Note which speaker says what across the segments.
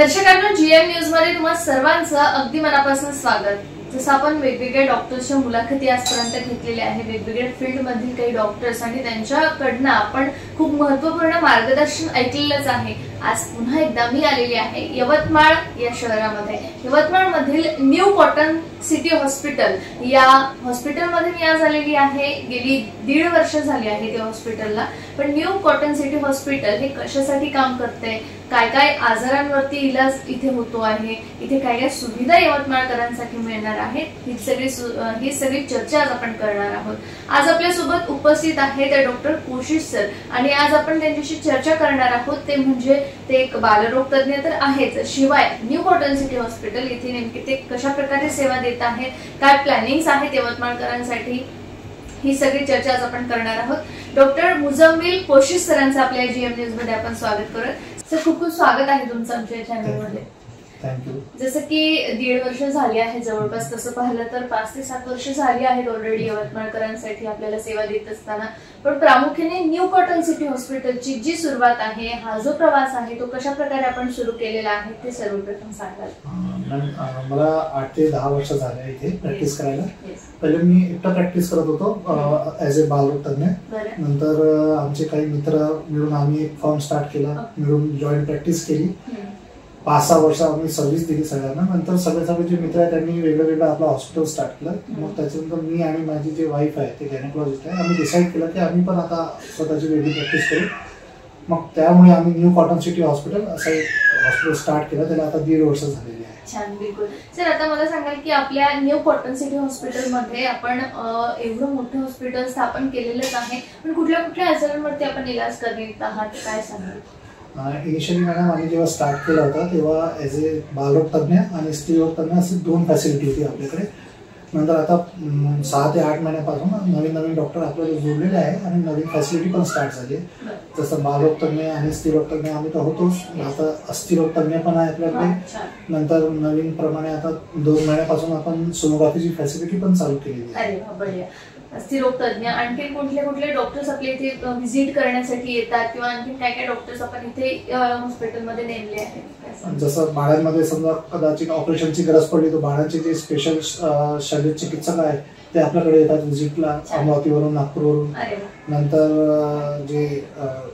Speaker 1: दर्शकांनो, GM news मध्ये तुम्हा सर्वांचं अगदी मनापासून स्वागत। जसं आपण वेगवेगळ्या डॉक्टर्सच्या मुलाखती आजपर्यंत घेतलेल्या आहे, वेगवेगळ्या फील्ड मधील काही डॉक्टर्स आणि त्यांच्याकडनं आपण खूप महत्त्वपूर्ण मार्गदर्शन ऐकलेलंच आहे। आज पुन्हा एकदा मी आलेली आहे यवतमाळ या शहरामध्ये। यवतमाळ मधील न्यू कॉटन सिटी हॉस्पिटल या हॉस्पिटलमध्ये मी आज आलेली आहे। गेली 1.5 वर्ष झाली आहे त्या हॉस्पिटलला। पण न्यू कॉटन सिटी हॉस्पिटल हे कशासाठी काम करते, काय काय आजारांवरती इलाज इथे होतो आहे, इथे काय काय सुविधा यवतमाळकरांसाठी मिळणार आहेत, ही सगळी चर्चा आज आपण करणार आहोत। आज आपल्या सोबत उपस्थित आहेत डॉक्टर कोशिश सर आणि आज आपण त्यांच्याशी चर्चा करणार आहोत। ते म्हणजे ते एक बालरोग तज्ञ तर आहेच, शिवाय न्यू कॉटन सिटी हॉस्पिटल इथे नेमके ते कशा प्रकारे सेवा देत आहेत, काय प्लॅनिंग्स आहेत यवतमाळकरांसाठी, ही सगळी चर्चा आज आपण करणार आहोत। डॉक्टर मुजम्मिल कोशिश सरांचं आपल्या जीएम न्यूज मध्ये आपण स्वागत करत। सर, खूप खूप स्वागत आहे तुमचं आमच्या चॅनल मध्ये।
Speaker 2: थँक्यू।
Speaker 1: जसं की 1.5 वर्ष झाली आहे जवळपास, तसं पाहिलं तर 5 ते 7 वर्ष झाली आहेत ऑलरेडी यवतमाळकरांसाठी आपल्याला सेवा देत असताना। पण प्रामुख्याने न्यू कॉटन सिटी हॉस्पिटलची जी सुरुवात आहे, हा जो प्रवास आहे तो कशा प्रकारे आपण सुरू केलेला आहे ते सर्वप्रथम सांगाल।
Speaker 2: मला 8 ते 10 वर्ष झाले इथे प्रॅक्टिस करायला। पहिले मी एकटा प्रॅक्टिस करत होतो ऍज अ बालरोग तज्ञ। नंतर आमचे काही मित्र मिळून आम्ही एक फर्म स्टार्ट केला, मिळून जॉईंट प्रॅक्टिस केली। 5-6 वर्ष आम्ही सर्व्हिस दिली सगळ्यांना। नंतर सगळे जे मित्र आहेत त्यांनी वेगळं आपलं हॉस्पिटल स्टार्ट केलं। मग त्याच्यानंतर मी आणि माझी जे वाईफ आहे ते गायनेकोलॉजिस्ट आहे, आम्ही डिसाईड केलं की आम्ही पण आता स्वतःची वेगळी प्रॅक्टिस करू। मग त्यामुळे आम्ही न्यू कॉटन सिटी हॉस्पिटल असं एक हॉस्पिटल स्टार्ट केलं, त्याला आता 1.5 वर्ष झालेली आहे।
Speaker 1: छान, बिलकुल। सर, आता मला सांगाल की आपल्या न्यू कॉटन सिटी हॉस्पिटल मध्ये आपण एवढं मोठं हॉस्पिटल स्थापन केलेलंच आहे, पण कुठल्या आजारांवरती आपण इलाज करत आहात, काय सांगाल?
Speaker 2: इनिशियली मॅडम आम्ही जेव्हा स्टार्ट केला होता तेव्हा ॲज ए बालरोग तज्ञ आणि स्त्रीरोग तज्ञ असे 2 फॅसिलिटी होती आपल्याकडे। नंतर आता 6 ते 8 महिन्यापासून नवीन डॉक्टर आपल्याला जोडलेले आहे आणि नवीन फॅसिलिटी पण स्टार्ट झाली आहे। जसं बालरोग तज्ञ आणि स्त्रीरोग तज्ञ आम्ही तर होतोच, आता अस्थिरोग तज्ञ पण आहे आपल्याकडे। नंतर नवीन प्रमाणे आता 2 महिन्यापासून आपण सोनोग्राफीची फॅसिलिटी पण चालू केलेली आहे।
Speaker 1: अरे वा, बढिया। स्त्रीरोग तज्ञ आणखी कुठले डॉक्टर्स आपल्या इथे व्हिजिट करण्यासाठी येतात किंवा आणखी काय डॉक्टर्स आपण इथे हॉस्पिटलमध्ये नेमले आहेत?
Speaker 2: जसं बाळांमध्ये समजा कदाचित ऑपरेशनची गरज पडली तर बाळांचे जे स्पेशल शल्य चिकित्सक आहेत ते आपल्याकडे येतात व्हिजिटला, अमरावतीवरून, नागपूरवरून। नंतर जे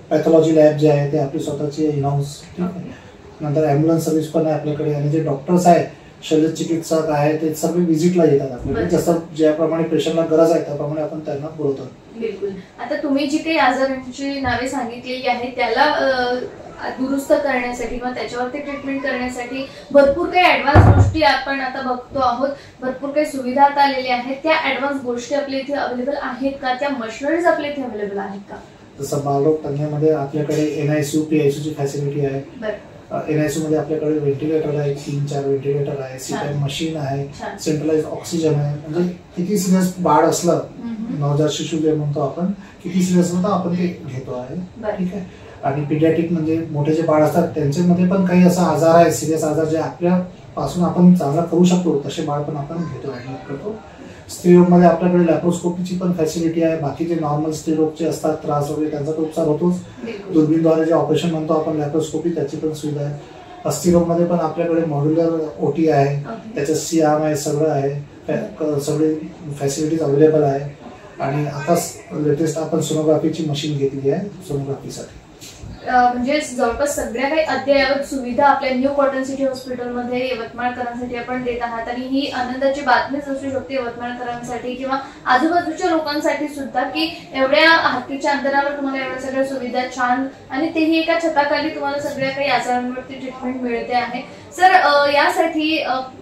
Speaker 2: पॅथॉलॉजी लॅब जे आहे ते आपली स्वतःची इनहाऊस। नंतर ॲम्ब्युलन्स सर्व्हिस पण आहे आपल्याकडे आणि जे डॉक्टर्स आहेत शल्य चिकित्सक आहे ते सगळे व्हिजिटला येतात आपल्याकडे। जसं ज्याप्रमाणे पेशंटला गरज आहे त्याप्रमाणे आपण त्यांना बोलवतो।
Speaker 1: बिलकुल। आता तुम्ही जी काही आजारांची नावे सांगितलेली आहे त्याला दुरुस्त करण्यासाठी किंवा त्याच्यावरती ट्रीटमेंट करण्यासाठी भरपूर काही ऍडव्हान्स गोष्टी आपण आता बघतो आहोत, भरपूर काही सुविधा आता आलेल्या आहेत। त्या ऍडव्हान्स गोष्टी आपल्या इथे अवेलेबल आहेत का, त्या मशिनरीज आपल्या इथे अवेलेबल आहेत का?
Speaker 2: जसं बालरोग तज्ञामध्ये आपल्याकडे एनआयसीयू पीआयसीयू ची फॅसिलिटी आहे। एनआयसीयू मध्ये आपल्याकडे व्हेंटिलेटर आहे, 3-4 व्हेंटिलेटर आहे, सीपॅप मशीन आहे, सेंट्रलाइज ऑक्सिजन आहे। म्हणजे किती सिरियस बाळ असलं, नवजात शिशु जे म्हणतो आपण, किती सिरियस असलं तर आपण ते घेतो आहे, ठीक आहे। आणि पिडियाट्रिक म्हणजे मोठे जे बाळ असतात त्यांच्यामध्ये पण काही असा आजार आहे, सिरियस आजार जे आपल्यापासून आपण चांगला करू शकतो तसे बाळ पण आपण घेतो, ऍडमिट करतो। स्त्रीरोगमध्ये आपल्याकडे लॅप्रोस्कोपीची पण फॅसिलिटी आहे। बाकी जे नॉर्मल स्त्रीरोगचे असतात त्रास वगैरे त्यांचा तो उपचार होतोच। दुर्बीनद्वारे जे ऑपरेशन म्हणतो आपण लॅप्रोस्कोपी, त्याची पण सुविधा आहे। अस्थिरोगमध्ये पण आपल्याकडे मॉड्युलर ओटी आहे, त्याचं सियाम आहे, सगळं आहे, सगळे फॅसिलिटीज अवेलेबल आहे। आणि आता लेटेस्ट आपण सोनोग्राफीची मशीन घेतली आहे सोनोग्राफीसाठी।
Speaker 1: म्हणजे जवळपास सगळ्या काही अद्ययावत सुविधा आपल्या न्यू कॉटन सिटी हॉस्पिटलमध्ये यवतमाळकरांसाठी आपण देत आहात आणि ही आनंदाची बातमीच असू शकते यवतमाळकरांसाठी किंवा आजूबाजूच्या लोकांसाठी सुद्धा की एवढ्या हातीच्या अंतरावर तुम्हाला एवढ्या सगळ्या सुविधा छान आणि तेही एका छताखाली तुम्हाला सगळ्या काही आजारांवरती ट्रीटमेंट मिळते आहे। सर, यासाठी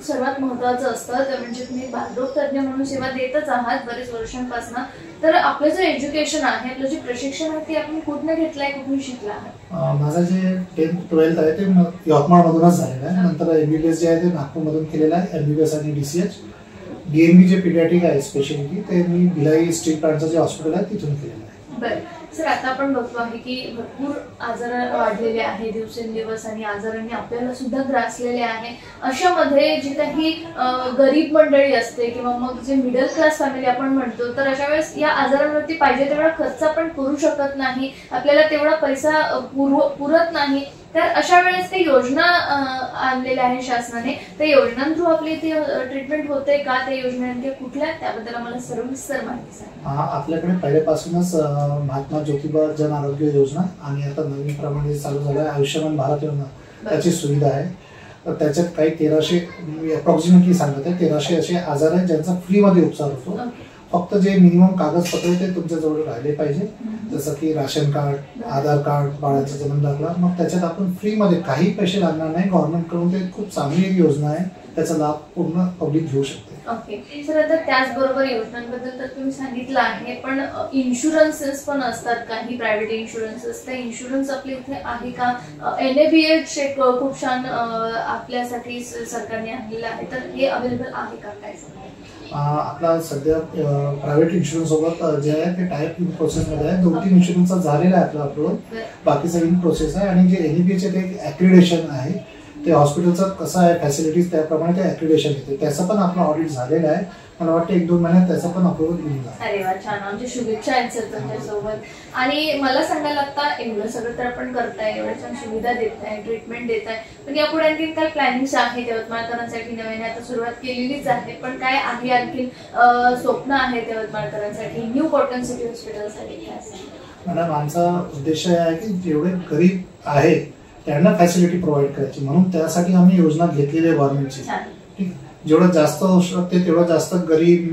Speaker 1: सर्वात महत्वाचं असतं तर म्हणजे तुम्ही बालरोग तज्ञ म्हणून सेवा देतच आहात बरेच वर्षांपासून, तर आपलं जे एज्युकेशन आहे, आपलं जे प्रशिक्षण आहे ते आपण कुठनं घेतलंय, कुठून शिकला आहे?
Speaker 2: माझं जे 10th-12th आहे ते यवतमाळ मधूनच झालेलं आहे। नंतर एमबीबीएस जे आहे ते नागपूर मधून केलेलं आहे, एमबीबीएस आणि डीसीएच। डीएमबी जे पिडियाट्रिक आहे स्पेशलिटी ते मी भिलाई स्टील प्लांटचं जे हॉस्पिटल आहे तिथून केलेलं आहे।
Speaker 1: बरं सर, आता आपण बघतो आहे की भरपूर आजार वाढलेले आहे दिवसेंदिवस आणि आजारांनी आपल्याला सुद्धा ग्रासलेले आहे। अशामध्ये जी काही गरीब मंडळी असते किंवा मग जे मिडल क्लास फॅमिली आपण म्हणतो, तर अशा वेळेस या आजारांवरती पाहिजे तेवढा खर्च आपण करू शकत नाही, आपल्याला तेवढा पैसा पुरत नाही, तर अशा वेळेस काही योजना आणलेल्या आहे शासनाने, त्या योजनांथ्रू आपली इथे ट्रीटमेंट होते का, त्या योजना कुठल्या, त्याबद्दल आम्हाला सविस्तर माहिती सांगा.
Speaker 2: आपल्याकडे पहिल्यापासूनच महात्मा ज्योतिबा जन आरोग्य योजना आणि आता नवीन प्रमाणे चालू झालं आहे आयुष्यमान भारत योजना, त्याची सुविधा आहे. त्याच्यात काही 1300 अप्रॉक्सिमेटली सांगत आहे 1300 असे आजार आहेत ज्यांचा फ्रीमध्ये उपचार होतो. फक्त जे मिनिमम कागदपत्र ते तुमच्या जवळ राहिले पाहिजे, जसं की राशन कार्ड, आधार कार्ड, बाळाचा जन्म दाखला. मग त्याच्यात आपण फ्रीमध्ये काही पैसे लागणार नाही. गव्हर्नमेंट कडून ते खूप चांगली एक योजना आहे, त्याचा लाभ पूर्ण पब्लिक घेऊ शकते.
Speaker 1: ओके सर, आता त्याचबरोबर योजनांबद्दल तर तुम्ही सांगितलं आहे, पण इन्शुरन्सेस पण असतात, काही प्रायव्हेट इन्शुरन्सेस, त्या इन्शुरन्स आपल्या इथे आहे का? NABH एक खूप छान आपल्यासाठी सरकारने आणलेलं आहे, तर हे अवेलेबल आहे का, काय?
Speaker 2: आपला सध्या प्रायव्हेट इन्शुरन्स सोबत जे आहे ते टाईप इन प्रोसेस मध्ये आहे. 2-3 इन्शुरन्सचा झालेला आहे आपला अप्रूव्हल, बाकीचा इन प्रोसेस आहे. आणि जे NABH ते एक ॲक्रिडेशन आहे, ते हॉस्पिटलचं कसं आहे फॅसिलिटीज त्याप्रमाणे ते ॲक्रिडेशन येते, त्याचं पण आपलं ऑडिट झालेलं आहे. मला वाटतं 1-2 महिन्यात त्याचं पण अप्रूव्हल येईल.
Speaker 1: अरे वा, छान. आमची शुभेच्छा आहेत सर तुमच्यासोबत. आणि मला सांगायला आता एवढं सगळं तर आपण करताय, एवढ्या छान सुविधा देताय, ट्रीटमेंट देताय, पण यापुढे आणखी काय प्लॅनिंग्स आहेत यवतमाळकरांसाठी? नव्याने आता सुरुवात केलेलीच आहे, पण काय आहे आणखी स्वप्न आहेत यवतमाळकरांसाठी, न्यू कॉटन सिटी हॉस्पिटलसाठी?
Speaker 2: मॅडम, आमचा उद्देश आहे की जेवढे गरीब आहे त्यांना फॅसिलिटी प्रोव्हाइड करायची, म्हणून त्यासाठी आम्ही योजना घेतलेली आहे गव्हर्नमेंटची. जेवढं जास्त होऊ शकते तेवढं जास्त गरीब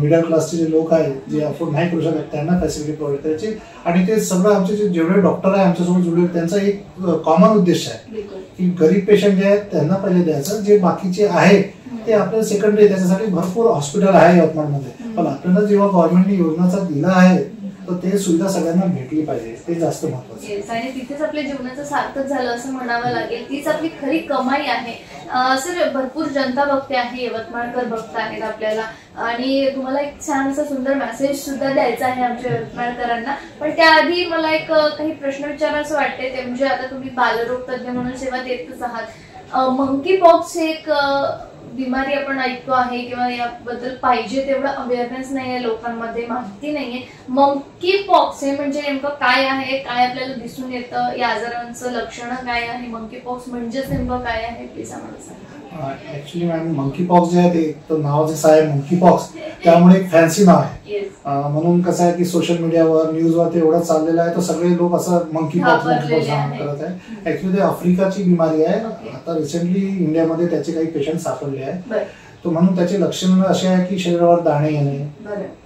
Speaker 2: मिडल क्लासचे जे लोक आहेत, जे अफोर्ड नाही करू शकत, त्यांना फॅसिलिटी प्रोव्हाइड करायची. आणि ते सगळं आमचे जेवढे डॉक्टर आहे आमच्यासोबत जुळले, त्यांचा एक कॉमन उद्देश आहे की गरीब पेशंट जे आहेत त्यांना पहिले द्यायचं, जे बाकीचे आहेत ते आपल्याला सेकंडरी. त्याच्यासाठी भरपूर हॉस्पिटल आहे यवतमाळमध्ये, पण आपल्याला जेव्हा गव्हर्नमेंटने योजनाचा दिला आहे तर ते सुविधा सगळ्यांना भेटली पाहिजे, ते जास्त महत्त्वाचं.
Speaker 1: आणि तिथेच आपल्या जीवनाचं सार्थक झालं असं म्हणावं लागेल, तीच आपली खरी कमाई आहे. सर, भरपूर जनता बघते आहे, यवतमाळकर बघत आहेत आपल्याला, आणि तुम्हाला एक छान असा सुंदर मेसेज सुद्धा द्यायचा आहे आमच्या यवतमाळकरांना. पण त्याआधी मला एक काही प्रश्न विचारायचं वाटते, ते म्हणजे आता तुम्ही बालरोग तज्ञ म्हणून सेवा देतच आहात. मंकी पॉक्स एक बिमारी आपण ऐकतो आहे, किंवा याबद्दल पाहिजे तेवढं अवेअरनेस नाहीये लोकांमध्ये, माहिती नाहीये. मंकी पॉक्स हे म्हणजे नेमकं काय आहे, काय आपल्याला दिसून येतं, या आजारांचं लक्षण काय आहे, मंकी पॉक्स म्हणजेच नेमकं काय आहे, प्लीज आम्हाला सांगा.
Speaker 2: ऍक्च्युली मॅम, मंकी पॉक्स जे आहे ते नाव जसं आहे मंकी पॉक्स, त्यामुळे एक फॅन्सी नाव आहे. म्हणून कसं आहे की सोशल मीडियावर, न्यूजवर ते एवढं चाललेलं आहे, तर सगळे लोक असं मंकी पॉक्स करत आहे. ऍक्च्युली ते आफ्रिकाची बिमारी आहे. आता रिसेंटली इंडियामध्ये त्याचे काही पेशंट सापडले आहेत. तो म्हणून त्याचे लक्षण असे आहे की शरीरावर दाणे येणे,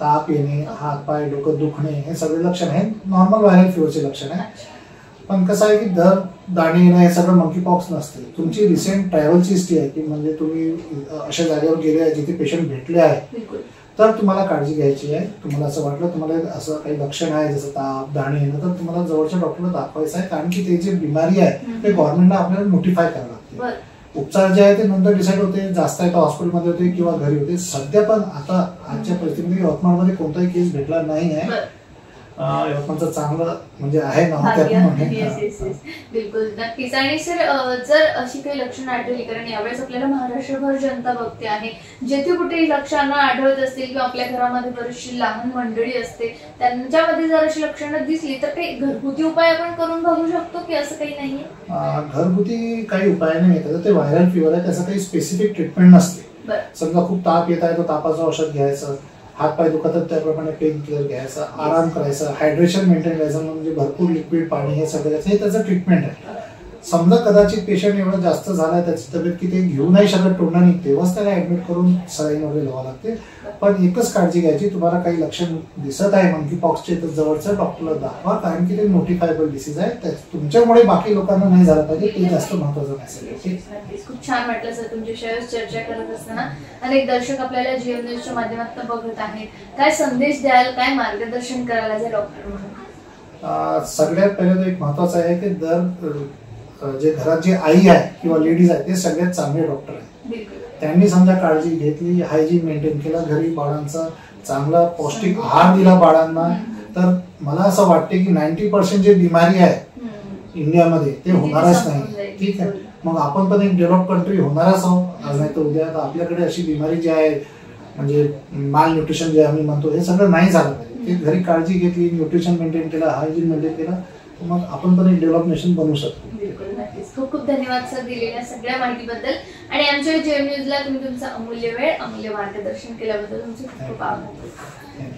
Speaker 2: ताप येणे, हात पाय डोकं दुखणे, हे सगळे लक्षण आहे. नॉर्मल व्हायरल फिवरचे लक्षण आहे. पण कसं आहे की दर दाणे येणं हे सगळं मंकी पॉक्स नसते. तुमची रिसेंट ट्रॅव्हलची हिस्ट्री आहे की म्हणजे तुम्ही अशा जागेवर गेले आहे जिथे पेशंट भेटले आहे, तर तुम्हाला काळजी घ्यायची आहे. तुम्हाला असं वाटलं तुम्हाला असं काही लक्षण आहे जसं ताप दाणे येणं, तर तुम्हाला जवळच्या डॉक्टरला दाखवायचं आहे, कारण की ते जे बिमारी आहे ते गव्हर्नमेंटला आपल्याला नोटिफाय करावं लागते. उपचार जे आहे ते नंतर डिसाईड होते, जास्त आहे तर हॉस्पिटलमध्ये होते किंवा घरी होते. सध्या पण आता आजच्या परिस्थितीमध्ये यवतमाळमध्ये कोणताही केस भेटला नाही आहे. यवतमाळचं चांगलं म्हणजे आहे ना,
Speaker 1: बिलकुल नक्कीच. आणि सर, जर अशी काही लक्षणं आढळली, कारण यावेळेस आपल्याला महाराष्ट्रभर जनता बघते आहे, जेथे कुठे लक्षणं आढळत असतील किंवा आपल्या घरामध्ये बरीचशी लहान मंडळी असते, त्यांच्यामध्ये जर अशी लक्षणं दिसली तर काही घरगुती उपाय आपण करून बघू शकतो की असं काही नाहीये?
Speaker 2: घरगुती काही उपाय नाही येतात. ते व्हायरल फिवर आहे, त्याचं काही स्पेसिफिक ट्रीटमेंट नसते. समजा खूप ताप येत आहे तर तापाचं औषध घ्यायचं, हात पाय दुखतात त्याप्रमाणे पेन किलर घ्यायचा, आराम करायचा, हायड्रेशन मेंटेन करायचं, म्हणजे भरपूर लिक्विड पाणी हे सगळं हे त्याचं ट्रीटमेंट आहे. समजा कदाचित पेशंट एवढं जास्त झालाय त्याची तब्येत की ते घेऊ नाही शकत तोंडाने, तेव्हाच त्याला ऍडमिट करून सलाईन वगैरे लावावं लागते. पण एकच काळजी घ्यायची, तुम्हाला काही लक्षण दिसत आहे मंकी पॉक्सचे तर जवळच्या डॉक्टरला दाखवा, कारण की ते नोटिफायबल डिसीज आहे. तुमच्यामुळे बाकी लोकांना नाही झालं पाहिजे, ते जास्त महत्वाचं मेसेज आहे.
Speaker 1: खूप छान वाटलं सर तुमच्याशी चर्चा करत असताना. अनेक दर्शक आपल्याला जीवन न्यूजच्या माध्यमातून बघत आहेत, काय संदेश द्याल, काय मार्गदर्शन करायला जे डॉक्टर म्हणून?
Speaker 2: सगळ्यात पहिले तर एक महत्वाचं आहे की जे घरात जे आई आहे किंवा लेडीज आहे ते सगळ्यात चांगले डॉक्टर आहेत. त्यांनी समजा काळजी घेतली, हायजीन मेंटेन केलं, घरी बाळांचा चांगला पौष्टिक आहार दिला बाळांना, तर मला असं वाटते की 90% जे बिमारी आहे इंडियामध्ये ते होणारच नाही. ठीक आहे, मग आपण पण एक डेव्हलप कंट्री होणारच आहोत आज नाही तर उद्या. आपल्याकडे अशी बिमारी जी आहे म्हणजे माल न्यूट्रिशन जे आम्ही म्हणतो, हे सगळं नाही झालं पाहिजे. घरी काळजी घेतली, न्यूट्रिशन मेंटेन केलं, हायजीन मेंटेन केलं, मग आपण पण एक डेव्हलप नेशन बनवू शकतो.
Speaker 1: बिलकुल, नक्कीच. खूप खूप धन्यवाद सर दिलेल्या सगळ्या माहितीबद्दल आणि आमच्या जेएम न्यूजला तुम्ही तुमचा अमूल्य वेळ, अमूल्य मार्गदर्शन केल्याबद्दल तुमचे खूप खूप आभार.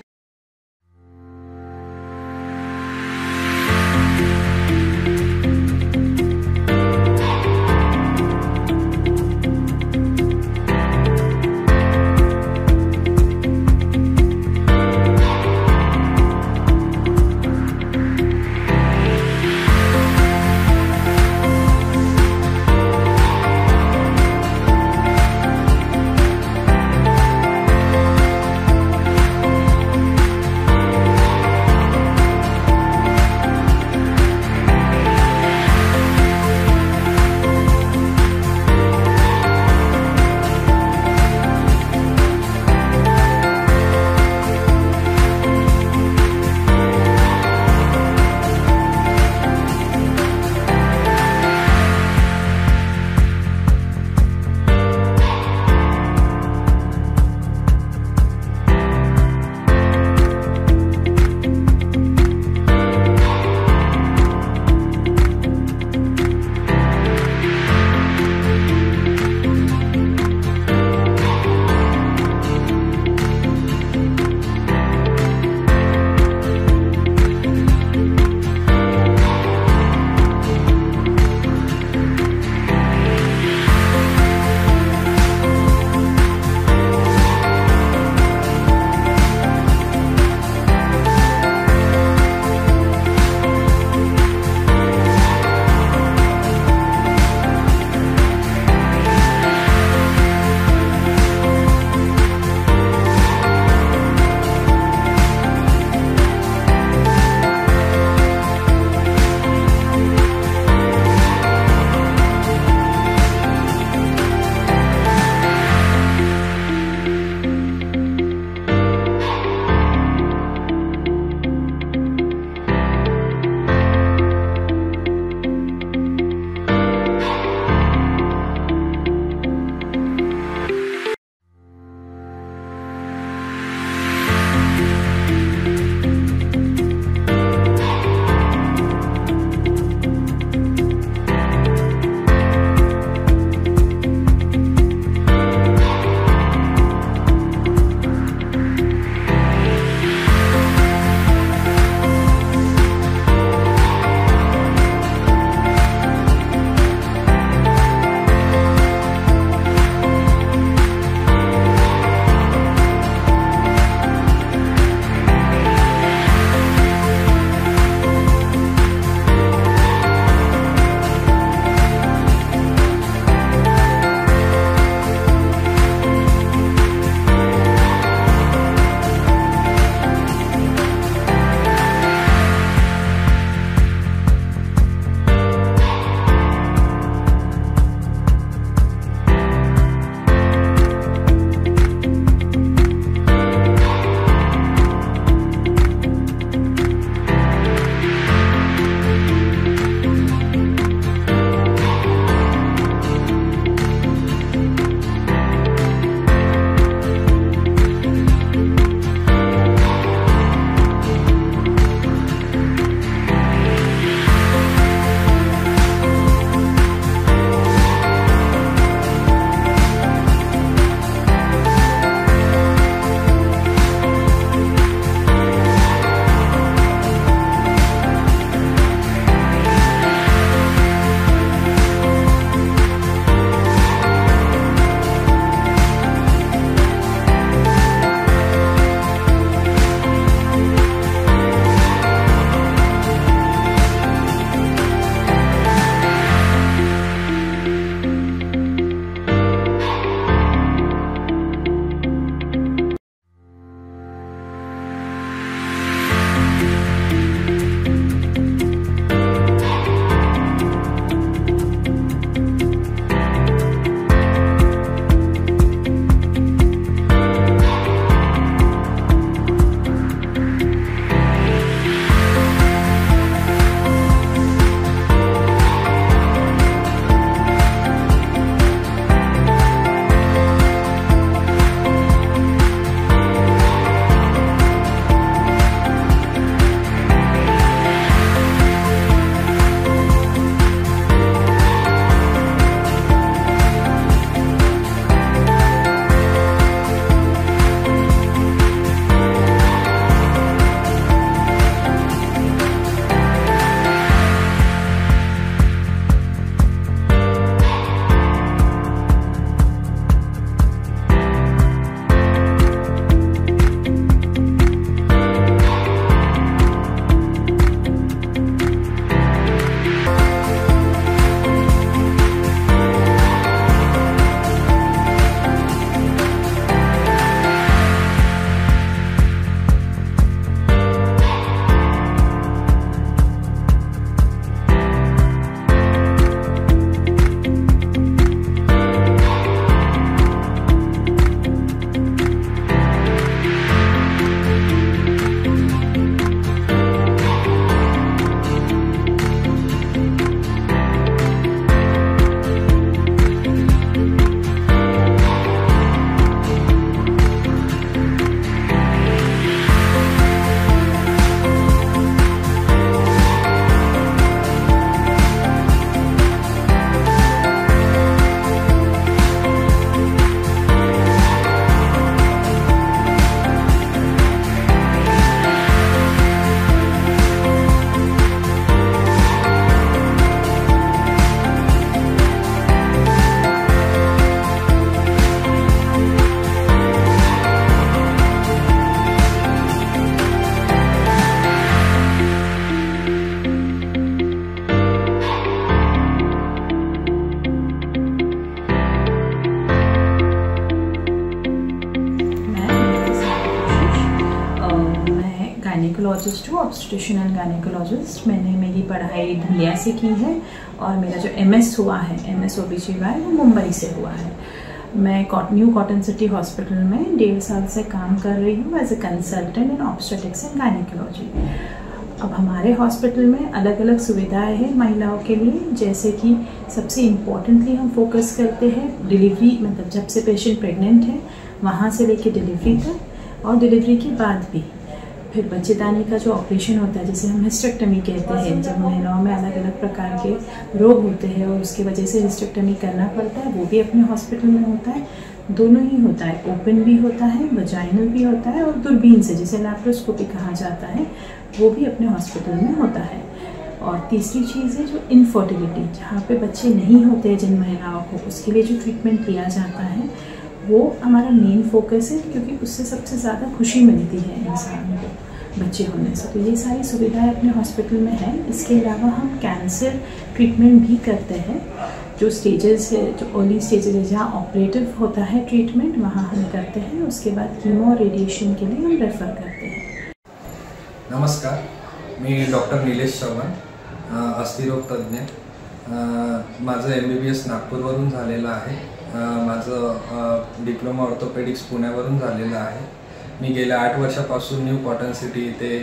Speaker 3: मैं गायनेकोलॉजिस्ट हूँ, ऑब्स्टेट्रिशियन एंड गायनेकोलॉजिस्ट। मैंने मेरी पढ़ाई धुलिया से की है और मेरा जो MS हुआ है, MS OBGYN, वो मुंबई से हुआ है। मैं न्यू कॉटन सिटी हॉस्पिटल में 1.5 साल से काम कर रही हूँ as a consultant in obstetrics end gynaecology. अब हमारे हॉस्पिटल में अलग अलग सुविधाएं हैं महिलाओं के लिए, जैसे कि सबसे इम्पोर्टेंटली हम फोकस करते हैं डिलीवरी, मतलब जब से पेशेंट प्रेग्नेंट है वहाँ से लेके डिलीवरी तक और डिलीवरी के बाद भी। फिर बच्चेदानी का जो ऑपरेशन होता है, जिसे हम हिस्टेक्टमी कहते हैं, जब महिलाओं में अलग अलग प्रकार के रोग होते हैं और उसकी वजह से हिस्टेक्टमी करना पड़ता है, वो भी अपने हॉस्पिटल में होता है। दोनों ही होता है, ओपन भी होता है, वजाइनल भी होता है, और दूरबीन से, जिसे लैप्रोस्कोपी कहा जाता है, वो भी अपने हॉस्पिटल में होता है। और तीसरी चीज़ है जो इनफर्टिलिटी, जहाँ पे बच्चे नहीं होते हैं जिन महिलाओं को, उसके लिए जो ट्रीटमेंट लिया जाता है वो हमारा मेन फोकस है, क्योंकि उससे सबसे ज़्यादा खुशी मिलती है इंसान को बच्चे होने से। तो ये सारी सुविधाएं अपने हॉस्पिटल में है। इसके अलावा हम कैंसर ट्रीटमेंट भी करते हैं। जो स्टेजेस है, जो अर्ली स्टेजेस है, जहाँ ऑपरेटिव होता है ट्रीटमेंट, वहाँ हम करते हैं। उसके बाद कीमो और रेडिएशन के लिए हम रेफ़र करते हैं।
Speaker 4: नमस्कार, मी डॉक्टर निलेश चव्हाण, अस्थिरोग तज्ञ। माझं MBBS नागपूरवरून झालेलं आहे। माझं डिप्लोमा ऑर्थोपेडिक्स पुण्यावरून झालेलं आहे। मी गेल्या 8 वर्षापासून न्यू कॉटन सिटी इथे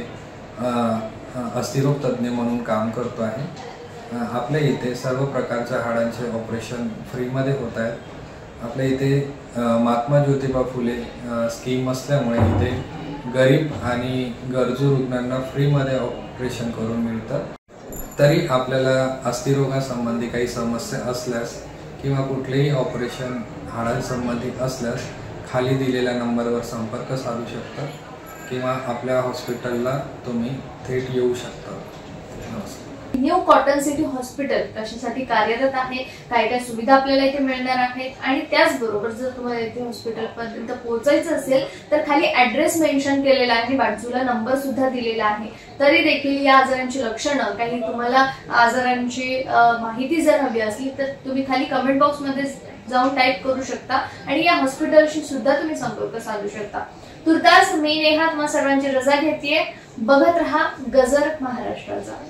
Speaker 4: अस्थिरोग तज्ञ म्हणून काम करतो आहे। आपल्या इथे सर्व प्रकारच्या हाडांचे ऑपरेशन फ्रीमध्ये होत आहेत। आपल्या इथे महात्मा ज्योतिबा फुले स्कीम असल्यामुळे इथे गरीब आणि गरजू रुग्णांना फ्रीमध्ये ऑपरेशन करून मिळतं। तरी आपल्याला अस्थिरोगासंबंधी काही समस्या असल्यास किंवा कुठलेही ऑपरेशन हाडांसंबंधित असल्यास खाली दिलेल्या नंबरवर संपर्क साधू शकता किंवा आपल्या हॉस्पिटलला तुम्ही थेट येऊ शकता। नमस्कार।
Speaker 1: न्यू कॉटन सिटी हॉस्पिटल कशासाठी कार्यरत आहे, काय काय सुविधा आपल्याला इथे मिळणार आहेत, आणि त्याचबरोबर जर तुम्हाला इथे हॉस्पिटल पर्यंत पोहोचायचं असेल तर खाली ऍड्रेस मेन्शन केलेला आहे, बाजूला नंबर सुद्धा दिलेला आहे। तरी देखील या आजारांची लक्षणं, काही तुम्हाला आजारांची माहिती जर हवी असली तर तुम्ही खाली कमेंट बॉक्स मध्ये जाऊन टाइप करू शकता आणि या हॉस्पिटलशी सुद्धा तुम्ही संपर्क साधू शकता। तुर्तास मी नेहा तुम्हा सर्वांची रजा घेतेय। बघत रहा गजर महाराष्ट्राचा।